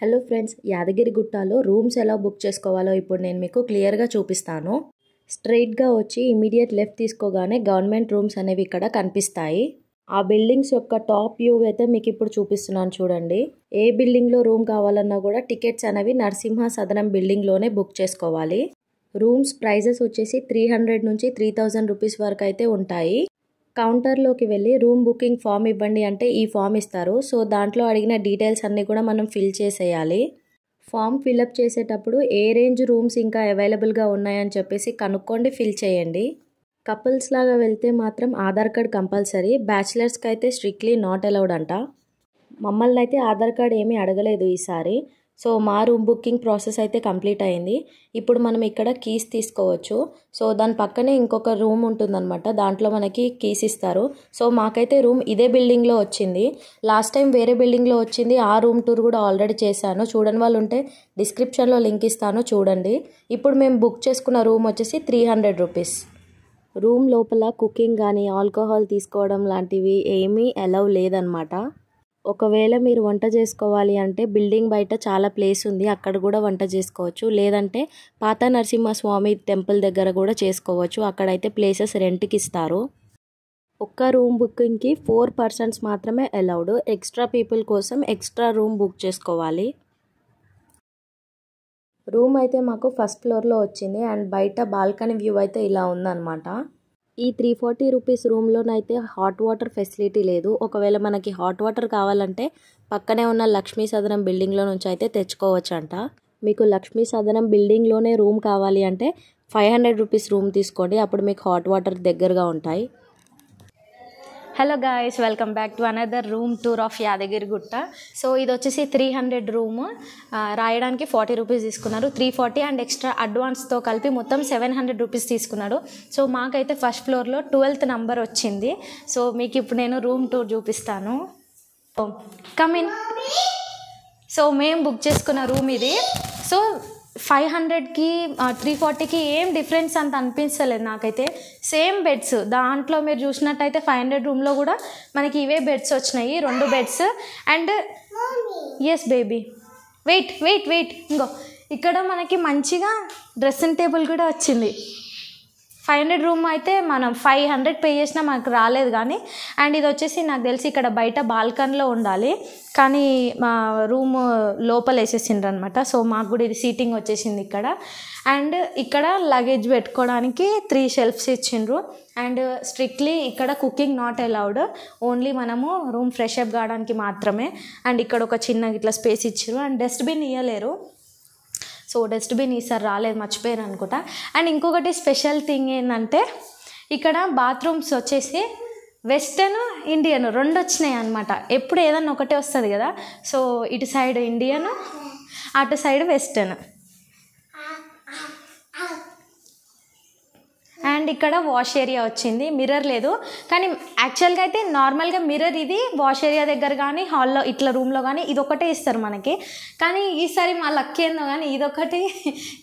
Hello friends, యాదగిరిగుట్టలో rooms ఎలా book చేసుకోవాలో ఇప్పుడు నేను మీకు క్లియర్గా చూపిస్తాను. స్ట్రైట్గా వచ్చి ఇమీడియట్ లెఫ్ట్ తీసుకోగానే గవర్నమెంట్ రూమ్స్ అనేవి ఇక్కడ కనిపిస్తాయి. ఆ బిల్డింగ్స్ యొక్క టాప్ వ్యూ అయితే మీకు ఇప్పుడు చూపిస్తున్నాను చూడండి. ఏ బిల్డింగ్లో రూమ్ కావాలన్నా కూడా టికెట్స్ అనేవి నరసింహ సదనం బిల్డింగ్లోనే బుక్ చేసుకోవాలి. రూమ్స్ ప్రైజెస్ వచ్చేసి 300 నుంచి 3000 రూపీస్ వరకు అయితే ఉంటాయి. కౌంటర్లోకి వెళ్ళి రూమ్ బుకింగ్ ఫామ్ ఇవ్వండి అంటే ఈ ఫామ్ ఇస్తారు. సో దాంట్లో అడిగిన డీటెయిల్స్ అన్నీ కూడా మనం ఫిల్ చేసేయాలి. ఫామ్ ఫిల్అప్ చేసేటప్పుడు ఏ రేంజ్ రూమ్స్ ఇంకా అవైలబుల్గా ఉన్నాయని చెప్పేసి కనుక్కోండి, ఫిల్ చేయండి. కపుల్స్ లాగా వెళ్తే మాత్రం ఆధార్ కార్డ్ కంపల్సరీ. బ్యాచిలర్స్కి అయితే స్ట్రిక్ట్లీ నాట్ అలౌడ్ అంట. మమ్మల్ని అయితే ఆధార్ కార్డ్ ఏమీ అడగలేదు ఈసారి. సో మా రూమ్ బుకింగ్ ప్రాసెస్ అయితే కంప్లీట్ అయింది. ఇప్పుడు మనం ఇక్కడ కీస్ తీసుకోవచ్చు. సో దాని పక్కనే ఇంకొక రూమ్ ఉంటుందన్నమాట. దాంట్లో మనకి కీస్ ఇస్తారు. సో మాకైతే రూమ్ ఇదే బిల్డింగ్లో వచ్చింది. లాస్ట్ టైం వేరే బిల్డింగ్లో వచ్చింది. ఆ రూమ్ టూర్ కూడా ఆల్రెడీ చేశాను. చూడని వాళ్ళు ఉంటే డిస్క్రిప్షన్లో లింక్ ఇస్తాను, చూడండి. ఇప్పుడు మేము బుక్ చేసుకున్న రూమ్ వచ్చేసి 300 రూపీస్. రూమ్ లోపల కుకింగ్ కానీ ఆల్కహాల్ తీసుకోవడం లాంటివి ఏమీ అలౌ లేదనమాట. ఒకవేళ మీరు వంట చేసుకోవాలి అంటే బిల్డింగ్ బయట చాలా ప్లేస్ ఉంది, అక్కడ కూడా వంట చేసుకోవచ్చు. లేదంటే పాత నరసింహస్వామి టెంపుల్ దగ్గర కూడా చేసుకోవచ్చు. అక్కడైతే ప్లేసెస్ రెంట్కి ఇస్తారు. ఒక్క రూమ్ బుకింగ్కి 4 పర్సన్స్ మాత్రమే అలౌడ్. ఎక్స్ట్రా పీపుల్ కోసం ఎక్స్ట్రా రూమ్ బుక్ చేసుకోవాలి. రూమ్ అయితే మాకు ఫస్ట్ ఫ్లోర్లో వచ్చింది అండ్ బయట బాల్కనీ వ్యూ అయితే ఇలా ఉందన్నమాట. ఈ 340 రూపీస్ రూమ్లోనైతే హాట్ వాటర్ ఫెసిలిటీ లేదు. ఒకవేళ మనకి హాట్ వాటర్ కావాలంటే పక్కనే ఉన్న లక్ష్మీ సదనం బిల్డింగ్లో నుంచి అయితే తెచ్చుకోవచ్చంట. మీకు లక్ష్మీ సదనం బిల్డింగ్లోనే రూమ్ కావాలి అంటే 500 రూపీస్ రూమ్ తీసుకోండి, అప్పుడు మీకు హాట్ వాటర్ దగ్గరగా ఉంటాయి. Hello guys, welcome back to another room tour of Yadagirigutta. So ఇది వచ్చేసి 300 రూమ్. రాయడానికి 40 రూపీస్ తీసుకున్నారు. 340 అండ్ ఎక్స్ట్రా అడ్వాన్స్తో కలిపి మొత్తం 700 రూపీస్ తీసుకున్నాడు. సో మాకైతే ఫస్ట్ ఫ్లోర్లో 12th నంబర్ వచ్చింది. సో మీకు ఇప్పుడు నేను రూమ్ టూర్ చూపిస్తాను. Come in. సో మేము బుక్ చేసుకున్న రూమ్ ఇది. సో 500కి 340కి ఏం డిఫరెన్స్ అంత అనిపించలేదు నాకైతే. సేమ్ బెడ్స్ దాంట్లో మీరు చూసినట్టయితే 500 రూమ్లో కూడా మనకి ఇవే బెడ్స్ వచ్చినాయి, 2 beds. And yes baby, wait wait wait, ఇంకో ఇక్కడ మనకి మంచిగా డ్రెస్సింగ్ టేబుల్ కూడా వచ్చింది. 500 రూమ్ అయితే మనం 500 పే చేసినా మనకు రాలేదు కానీ. అండ్ ఇది వచ్చేసి నాకు తెలిసి ఇక్కడ బయట బాల్కనీలో ఉండాలి, కానీ మా రూమ్ లోపల వేసేసిండ్రు అనమాట. సో మాకు కూడా ఇది సీటింగ్ వచ్చేసింది ఇక్కడ. అండ్ ఇక్కడ లగేజ్ పెట్టుకోవడానికి 3 షెల్ఫ్స్ ఇచ్చిండ్రు. అండ్ స్ట్రిక్ట్లీ ఇక్కడ కుకింగ్ నాట్ అలౌడ్, ఓన్లీ మనము రూమ్ ఫ్రెష్ అప్ కావడానికి మాత్రమే. అండ్ ఇక్కడ ఒక చిన్న ఇట్లా స్పేస్ ఇచ్చారు. అండ్ డస్ట్బిన్ ఇవ్వలేరు. సో డస్ట్బిన్ ఈసారి రాలేదు, మర్చిపోయారు అనుకుంటా. అండ్ ఇంకొకటి స్పెషల్ థింగ్ ఏంటంటే ఇక్కడ బాత్రూమ్స్ వచ్చేసి వెస్టర్న్ ఇండియన్ 2 వచ్చినాయి అనమాట. ఎప్పుడు ఏదన్నా ఒకటే వస్తుంది కదా. సో ఇటు సైడ్ ఇండియన్, అటు సైడ్ వెస్టర్న్. అండ్ ఇక్కడ వాష్ ఏరియా వచ్చింది. మిర్రర్ లేదు, కానీ యాక్చువల్గా అయితే నార్మల్గా మిర్రర్ ఇది వాష్ ఏరియా దగ్గర కానీ హాల్లో ఇట్లా రూమ్లో కానీ ఇది ఒకటే ఇస్తారు మనకి. కానీ ఈసారి మా లక్ ఏందో కానీ ఇదొకటి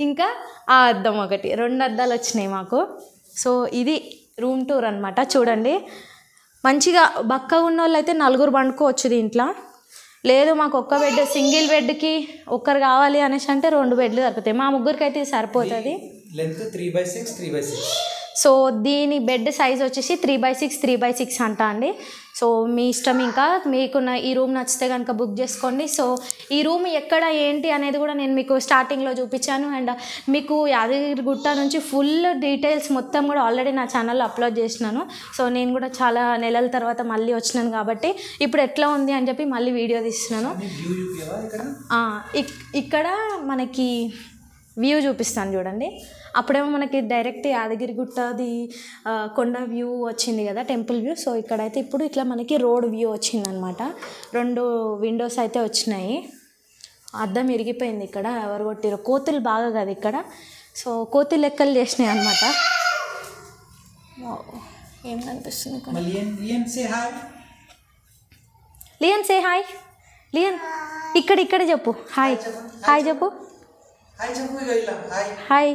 ఇంకా ఆ అద్దం ఒకటి, 2 అద్దాలు వచ్చినాయి మాకు. సో ఇది రూమ్ టూర్ అనమాట. చూడండి, మంచిగా బక్కగా ఉన్న వాళ్ళు అయితే 4 పండుకోవచ్చు దీంట్లో. లేదు మాకు ఒక్క బెడ్, సింగిల్ బెడ్కి ఒక్కరు కావాలి అనేసి అంటే 2 బెడ్లు సరిపోతాయి. మా ముగ్గురికి అయితే సరిపోతుంది. Length 3x6 3x6. సో దీని బెడ్ సైజ్ వచ్చేసి 3x6 3x6 అంట అండి. సో మీ ఇష్టం, ఇంకా మీకున్న ఈ రూమ్ నచ్చితే కనుక బుక్ చేసుకోండి. సో ఈ రూమ్ ఎక్కడ ఏంటి అనేది కూడా నేను మీకు స్టార్టింగ్లో చూపించాను. అండ్ మీకు యాదగిరిగుట్ట నుంచి ఫుల్ డీటెయిల్స్ మొత్తం కూడా ఆల్రెడీ నా ఛానల్లో అప్లోడ్ చేసినాను. సో నేను కూడా చాలా నెలల తర్వాత మళ్ళీ వచ్చినాను కాబట్టి ఇప్పుడు ఎట్లా ఉంది అని చెప్పి మళ్ళీ వీడియో తీస్తున్నాను. ఇక్కడ మనకి వ్యూ చూపిస్తాను చూడండి. అప్పుడేమో మనకి డైరెక్ట్ యాదగిరిగుట్టది కొండ వ్యూ వచ్చింది కదా, టెంపుల్ వ్యూ. సో ఇక్కడైతే ఇప్పుడు ఇట్లా మనకి రోడ్ వ్యూ వచ్చిందనమాట. 2 విండోస్ అయితే వచ్చినాయి. అద్దం ఇరిగిపోయింది ఇక్కడ, ఎవరు కొట్టిరో. కోతులు బాగా కదా ఇక్కడ. సో కోతులు లెక్కలు చేసినాయి అనమాట. ఏం కనిపిస్తుంది లియన్, సే హాయ్. లియన్ ఇక్కడ చెప్పు హాయ్. హాయ్ చెప్పు. Hi.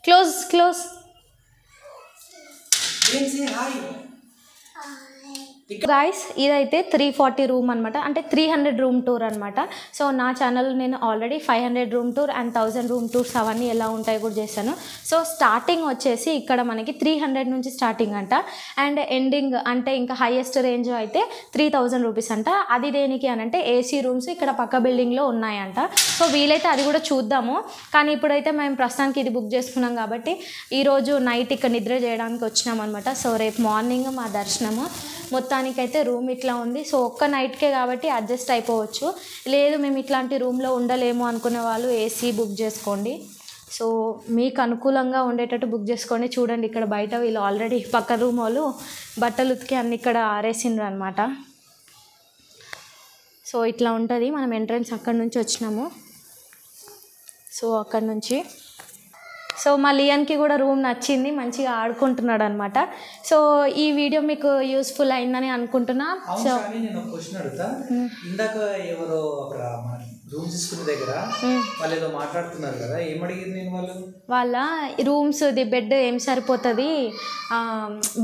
Close. Say hi. Guys ఇదైతే 340 రూమ్ అనమాట, అంటే 300 రూమ్ టూర్ అనమాట. సో నా ఛానల్ నేను already 500 room tour and 1000 room tours అవన్నీ ఎలా ఉంటాయో కూడా చేశాను. సో స్టార్టింగ్ వచ్చేసి ఇక్కడ మనకి 300 నుంచి స్టార్టింగ్ అంట, అండ్ ఎండింగ్ అంటే ఇంకా హైయెస్ట్ రేంజ్ అయితే 3000 రూపీస్ అంట. అది దేనికి అని అంటే ఏసీ రూమ్స్ ఇక్కడ పక్క బిల్డింగ్లో ఉన్నాయంట. సో వీలైతే అది కూడా చూద్దాము, కానీ ఇప్పుడైతే మేము ప్రస్తుతానికి ఇది బుక్ చేసుకున్నాం కాబట్టి ఈరోజు నైట్ ఇక్కడ నిద్ర చేయడానికి వచ్చినాం అనమాట. సో రేపు మార్నింగ్ మా దర్శనము. మొత్తానికైతే రూమ్ ఇట్లా ఉంది. సో ఒక్క నైట్కే కాబట్టి అడ్జస్ట్ అయిపోవచ్చు. లేదు మేము ఇట్లాంటి రూమ్లో ఉండలేము అనుకునే వాళ్ళు ఏసీ బుక్ చేసుకోండి. సో మీకు అనుకూలంగా ఉండేటట్టు బుక్ చేసుకోండి. చూడండి ఇక్కడ బయట వీళ్ళు ఆల్రెడీ పక్క రూమ్ వాళ్ళు బట్టలు ఉతికి అన్ని ఇక్కడ ఆరేసిండ్రు అనమాట. సో ఇట్లా ఉంటుంది. మనం ఎంట్రన్స్ అక్కడి నుంచి వచ్చినాము. సో అక్కడి నుంచి సో మా లియన్కి కూడా రూమ్ నచ్చింది, మంచిగా ఆడుకుంటున్నాడు అనమాట. సో ఈ వీడియో మీకు యూస్ఫుల్ అయిందని అనుకుంటున్నా. సో నేను ఒక క్వశ్చన్ అడుగుతా. ఇందాక ఎవరో అక్కడ రూమ్ తీసుకునే దగ్గర వాళ్ళు ఏదో మాట్లాడుతున్నారు కదా, ఏం అడిగింది నేను వాళ్ళ రూమ్స్ ది బెడ్ ఏం సరిపోతుంది,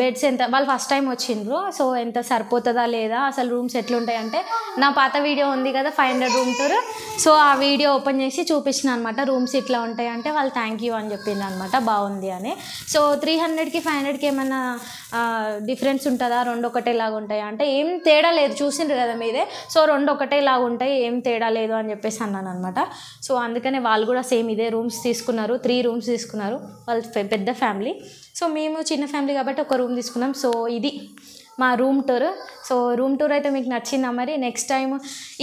బెడ్స్ ఎంత, వాళ్ళు ఫస్ట్ టైం వచ్చిండ్రు. సో ఎంత సరిపోతుందా లేదా, అసలు రూమ్స్ ఎట్లుంటాయి అంటే నా పాత వీడియో ఉంది కదా 500 రూమ్ టూర్, సో ఆ వీడియో ఓపెన్ చేసి చూపించిన అనమాట. రూమ్స్ ఇట్లా ఉంటాయి అంటే వాళ్ళు థ్యాంక్ యూ అని చెప్పింది అనమాట, బాగుంది అని. సో 300కి 500కి ఏమన్నా డిఫరెన్స్ ఉంటుందా, రెండు ఒకటేలాగా ఉంటాయా అంటే ఏం తేడా లేదు, చూసిండ్రు కదా మీదే. సో రెండు ఒకటేలాగా ఉంటాయి, ఏం తేడా లేదు అని చెప్పేసి అన్నాను అనమాట. సో అందుకనే వాళ్ళు కూడా సేమ్ ఇదే రూమ్స్ తీసుకున్నారు, 3 రూమ్స్ తీసుకున్నారు. వాళ్ళు పెద్ద ఫ్యామిలీ, సో మేము చిన్న ఫ్యామిలీ కాబట్టి ఒక రూమ్ తీసుకున్నాం. సో ఇది మా room tour. So room tour అయితే మీకు నచ్చిందా మరి? నెక్స్ట్ టైం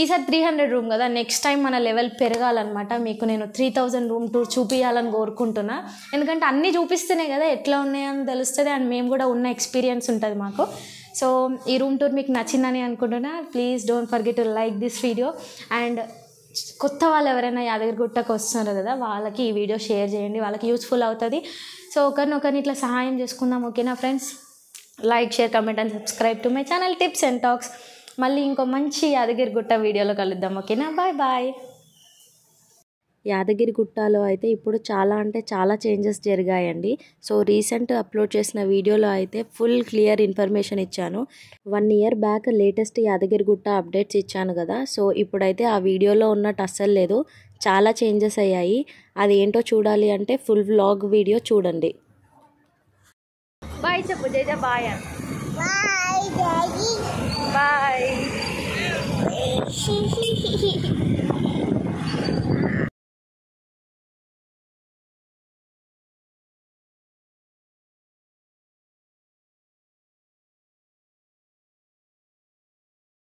ఈసారి 300 రూమ్ కదా, నెక్స్ట్ టైం మన లెవెల్ పెరగాలన్నమాట. మీకు నేను 3000 రూమ్ టూర్ చూపించాలని కోరుకుంటున్నా. ఎందుకంటే అన్నీ చూపిస్తేనే కదా ఎట్లా ఉన్నాయని తెలుస్తుంది, అండ్ మేము కూడా ఉన్న ఎక్స్పీరియన్స్ ఉంటుంది మాకు. సో ఈ రూమ్ టూర్ మీకు నచ్చిందని అనుకుంటున్నా. Please don't forget to like this video. And కొత్త వాళ్ళు ఎవరైనా యాదగిరిగుట్టకు వస్తున్నారు కదా, వాళ్ళకి ఈ వీడియో షేర్ చేయండి, వాళ్ళకి యూస్ఫుల్ అవుతుంది. సో ఒకరినొకరిని ఇట్లా సహాయం చేసుకుందాం. ఓకేనా friends? Like, share, comment and subscribe to my channel tips and talks. మళ్ళీ ఇంకో మంచి యాదగిరిగుట్ట వీడియోలో కలుద్దాం. ఓకేనా? Bye bye. యాదగిరిగుట్టలో అయితే ఇప్పుడు చాలా అంటే చాలా చేంజెస్ జరిగాయండి. సో రీసెంట్ అప్లోడ్ చేసిన వీడియోలో అయితే ఫుల్ క్లియర్ ఇన్ఫర్మేషన్ ఇచ్చాను. 1 year back latest Yadagirigutta updates ఇచ్చాను కదా. సో ఇప్పుడైతే ఆ వీడియోలో ఉన్నట్టు అస్సలు లేదు, చాలా చేంజెస్ అయ్యాయి. అది ఏంటో చూడాలి అంటే ఫుల్ వ్లాగ్ వీడియో చూడండి. బాయ్ చెప్పు జేజ, బాయ్ బాయ్.